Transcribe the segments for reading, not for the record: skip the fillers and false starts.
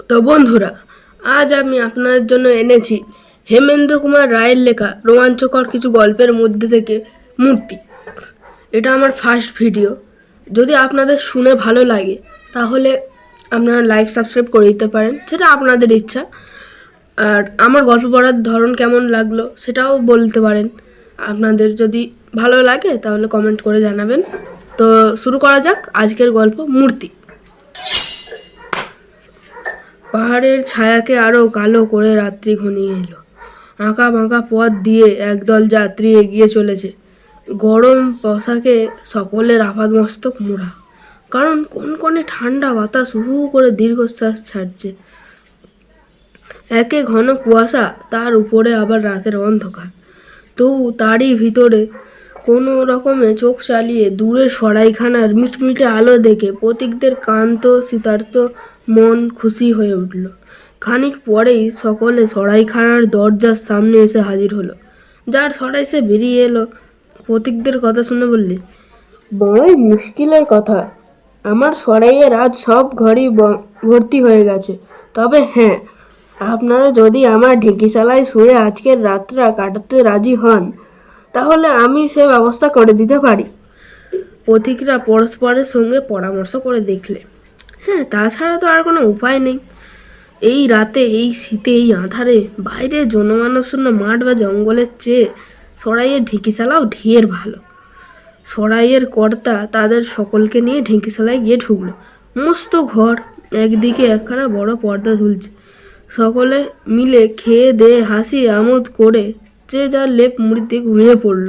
তো বন্ধুরা, আজ আমি আপনাদের জন্য এনেছি হেমেন্দ্র কুমার রায়ের লেখা রোমাঞ্চকর কিছু গল্পের মধ্যে থেকে মূর্তি। এটা আমার ফার্স্ট ভিডিও। যদি আপনাদের শুনে ভালো লাগে তাহলে আপনারা লাইক সাবস্ক্রাইব করে দিতে পারেন, সেটা আপনাদের ইচ্ছা। আর আমার গল্প পড়ার ধরন কেমন লাগলো সেটাও বলতে পারেন। আপনাদের যদি ভালো লাগে তাহলে কমেন্ট করে জানাবেন। তো শুরু করা যাক আজকের গল্প মূর্তি। পাহাড়ের ছায়াকে আরও কালো করে রাত্রি ঘনিয়ে এলো। আঁকা বাঁকা পথ দিয়ে একদল যাত্রী এগিয়ে চলেছে। গরম পোশাকে সকলের আপাদমস্তক মোড়া, কারণ কনকনে ঠান্ডা বাতাস হু করে দীর্ঘশ্বাস ছাড়ছে। একে ঘন কুয়াশা, তার উপরে আবার রাতের অন্ধকার। তবু তারই ভিতরে কোনো রকমে চোখ চালিয়ে দূরের সরাইখানার মিটমিটে আলো দেখে পথিকদের কান্ত শীতার্ত মন খুশি হয়ে উঠল। খানিক পরেই সকলে সরাইখানার দরজার সামনে এসে হাজির হলো। যার সরাই সে বেরিয়ে এলো। পথিকদের কথা শুনে বললে, বড়ই মুশকিলের কথা। আমার সরাইয়ের আজ সব ঘরই ভর্তি হয়ে গেছে। তবে হ্যাঁ, আপনারা যদি আমার ঢেঁকিশালায় শুয়ে আজকের রাতটা কাটাতে রাজি হন তাহলে আমি সে ব্যবস্থা করে দিতে পারি। পথিকরা পরস্পরের সঙ্গে পরামর্শ করে দেখলে, হ্যাঁ, তাছাড়া তো আর কোনো উপায় নেই। এই রাতে, এই শীতে, এই আঁধারে বাইরে জনমানবশূন্য মাঠ বা জঙ্গলের চেয়ে সরাইয়ের ঢেঁকিশালাও ঢের ভালো। সরাইয়ের কর্তা তাদের সকলকে নিয়ে ঢেঁকিশালায় গিয়ে ঢুকলো। মস্ত ঘর, একদিকে একখানা বড় পর্দা ঝুলছে। সকলে মিলে খেয়ে দিয়ে হাসি আমোদ করে যে যার লেপ মুড়ি দিয়ে ঘুমিয়ে পড়ল।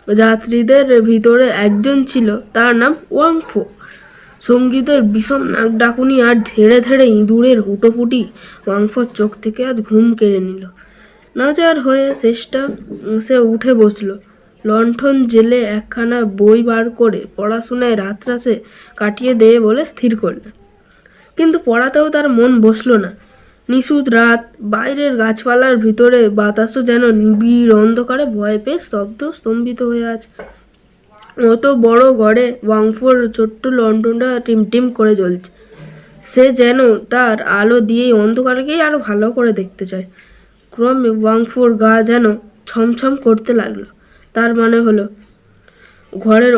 যাত্রীদের ভিতরে একজন ছিল, তার নাম ওয়াংফো। সঙ্গীতের বিষম নাক ডাকুনি আর ধেড়ে ধেড়ে ইঁদুরের হুটোপুটি ওয়াংফোর চোখ থেকে আজ ঘুম কেড়ে নিল। নাচার হয়ে সে উঠে বসল। লণ্ঠন জেলে একখানা বই বার করে পড়াশোনায় রাতরাশে কাটিয়ে দেবে বলে স্থির করলেন। কিন্তু পড়াতেও তার মন বসল না। নিশুত রাত, বাইরের গাছপালার ভিতরে বাতাসও যেন নিবিড় অন্ধকারে ভয় পেয়ে স্তম্ভিত হয়ে আছে। অত বড় ঘরে ওয়াংফোর ছোট্ট লণ্ঠনটা টিমটিম করে জ্বলছে। সে যেন তার আলো দিয়েই অন্ধকারকেই আরো ভালো করে দেখতে চায়। ক্রমে ওয়াংফোর গা যেন ছমছম করতে লাগলো। তার মানে হলো, ঘরের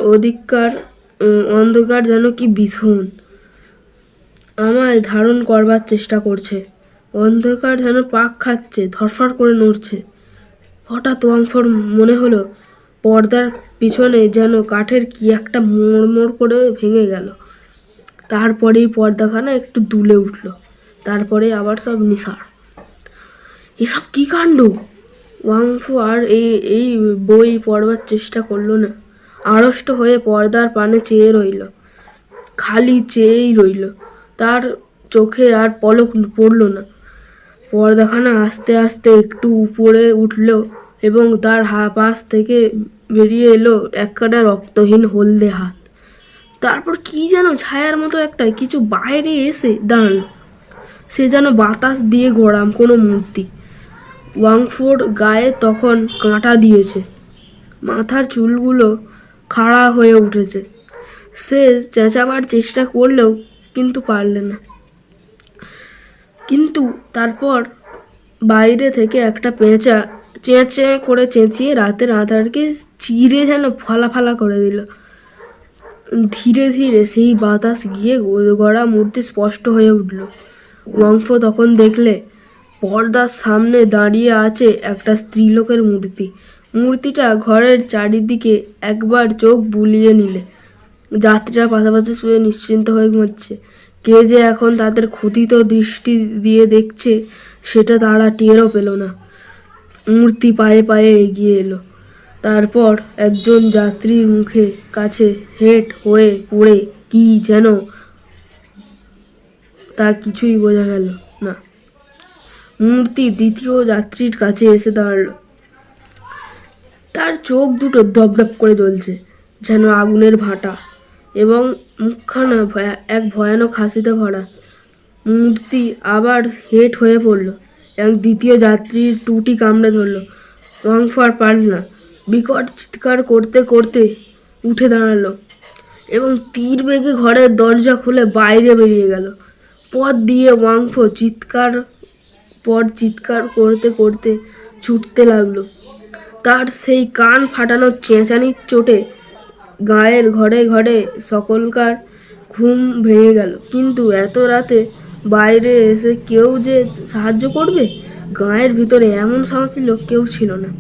অন্ধকার যেন কি ভীষণ আমায় ধারণ করবার চেষ্টা করছে। অন্ধকার যেন পাক খাচ্ছে, ধরফর করে নড়ছে। হঠাৎ ওয়াংফোর মনে হলো পর্দার পিছনে যেন কাঠের কি একটা মোড় করে ভেঙে গেল। তারপরেই পর্দাখানা একটু দুলে উঠল। তারপরে আবার সব নিসাড়। এসব কি কাণ্ড! ওয়াংফো আর এই বই পড়বার চেষ্টা করলো না। আড়ষ্ট হয়ে পর্দার পানে চেয়ে রইল, খালি চেয়েই রইল। তার চোখে আর পলক পড়ল না। পর্দাখানা আস্তে আস্তে একটু উপরে উঠল এবং তার পাশ থেকে বেরিয়ে এলো একখানা রক্তহীন হলদে হাত। তারপর কি যেন ছায়ার মতো একটা কিছু বাইরে এসে দাঁড়ালো। সে যেন বাতাস দিয়ে গড়াম কোনো মূর্তি। ওয়াংফোর গায়ে তখন কাঁটা দিয়েছে, মাথার চুলগুলো খাড়া হয়ে উঠেছে। সে চেঁচাবার চেষ্টা করলেও কিন্তু পারলে না। কিন্তু তারপর বাইরে থেকে একটা পেঁচা চেঁচে করে চেঁচিয়ে রাতের আঁধারকে চিরে যেন ফালা করে দিল। ধীরে ধীরে সেই বাতাস গিয়ে গড়া মূর্তি স্পষ্ট হয়ে উঠল। ওয়াংফো তখন দেখলে পর্দার সামনে দাঁড়িয়ে আছে একটা স্ত্রীলোকের মূর্তি। মূর্তিটা ঘরের চারিদিকে একবার চোখ বুলিয়ে নিলে। যাত্রীরা পাশাপাশি শুয়ে নিশ্চিন্ত হয়ে ঘুমাচ্ছে। কে যে এখন তাদের ক্ষুধিত দৃষ্টি দিয়ে দেখছে সেটা তারা টেরও পেল না। মূর্তি পায়ে পায়ে এগিয়ে এলো। তারপর একজন যাত্রীর মুখে কাছে হেঁট হয়ে পড়ে কি যেন, তা কিছুই বোঝা গেল না। মূর্তি দ্বিতীয় যাত্রীর কাছে এসে দাঁড়ালো। তার চোখ দুটো দপদপ করে জ্বলছে যেন আগুনের ভাঁটা, এবং মুখখানা এক ভয়ানক হাসিতে ভরা। মূর্তি আবার হেঁট হয়ে পড়ল এবং দ্বিতীয় যাত্রীর টুটি কামড়ে ধরল। ওয়াংফো আর পারল না। বিকট চিৎকার করতে করতে উঠে দাঁড়ালো এবং তীর বেগে ঘরের দরজা খুলে বাইরে বেরিয়ে গেল। পথ দিয়ে ওয়াংফো চিৎকার করতে করতে ছুটতে লাগলো। তার সেই কান ফাটানো চেঁচানির চোটে গায়ের ঘরে ঘরে সকলকার ঘুম ভেঙে গেল। কিন্তু এত রাতে বাইরে এসে কেউ যে সাহায্য করবে, গায়ের ভিতরে এমন সাহসী লোক কেউ ছিল না।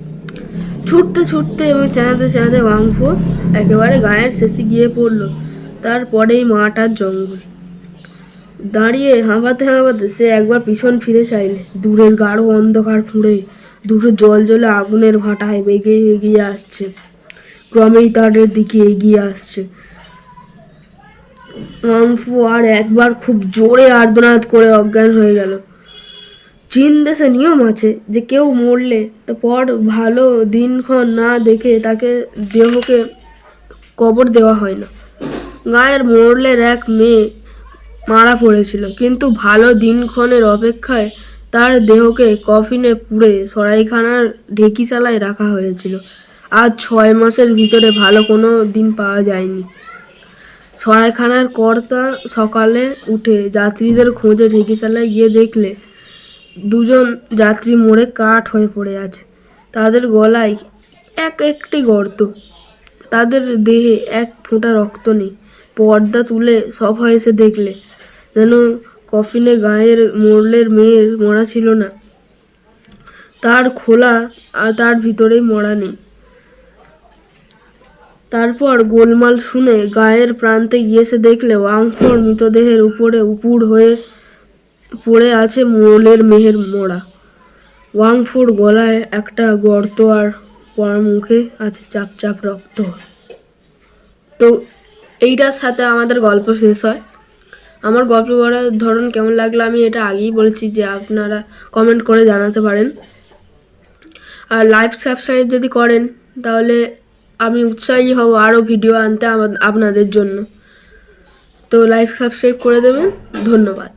ছুটতে ছুটতে এবং চেঁচাতে ওয়াংফো একেবারে গায়ের শেষে গিয়ে পড়ল। তারপরেই মাটার জঙ্গল। দাঁড়িয়ে হাঁপাতে হাঁপাতে সে একবার পিছন ফিরে চাইলে দূরের গাঢ় অন্ধকার ফুঁড়ে দুটো জ্বলে আগুনের ভাটায় বেগে এগিয়ে আসছে, ক্রমেই তাদের দিকে এগিয়ে আসছে। ওয়াংফো আর একবার খুব জোরে আর্তনাদ করে অজ্ঞান হয়ে গেল। চীন দেশে নিয়ম আছে যে কেউ মরলে তারপর ভালো দিনক্ষণ না দেখে তাকে দেহকে কবর দেওয়া হয় না। গায়ের মোড়লের এক মেয়ে মারা পড়েছিল, কিন্তু ভালো দিনক্ষণের অপেক্ষায় তার দেহকে কফিনে পুড়ে সরাইখানার ঢেকিশালায় রাখা হয়েছিল। আজ 6 মাসের ভিতরে ভালো কোনো দিন পাওয়া যায়নি। সরাইখানার কর্তা সকালে উঠে যাত্রীদের খোঁজে ঢেকিশালায় গিয়ে দেখলে দুজন যাত্রী মরে কাঠ হয়ে পড়ে আছে। তাদের গলায় একটি গর্ত, তাদের দেহে এক ফোঁটা রক্ত নেই। পর্দা তুলে সভা এসে দেখলে যেন কফিনে গায়ের মোড়লের মেয়ের মরা ছিল না, তার খোলা আর তার ভিতরেই মরা নেই। তারপর গোলমাল শুনে গায়ের প্রান্তে গিয়ে এসে দেখলে ওয়াংফোর মৃতদেহের উপরে উপুড় হয়ে পড়ে আছে মোড়লের মেয়ের মোড়া। ওয়াংফোর গলায় একটা গর্ত আর পর মুখে আছে চাপ চাপ রক্ত। তো এইটার সাথে আমাদের গল্প শেষ হয়। আমার গল্প পড়ার ধরন কেমন লাগলো আমি এটা আগেই বলেছি যে আপনারা কমেন্ট করে জানাতে পারেন। আর লাইক সাবস্ক্রাইব যদি করেন তাহলে আমি উৎসাহী হব আরও ভিডিও আনতে আপনাদের জন্য। তো লাইক সাবস্ক্রাইব করে দেবেন। ধন্যবাদ।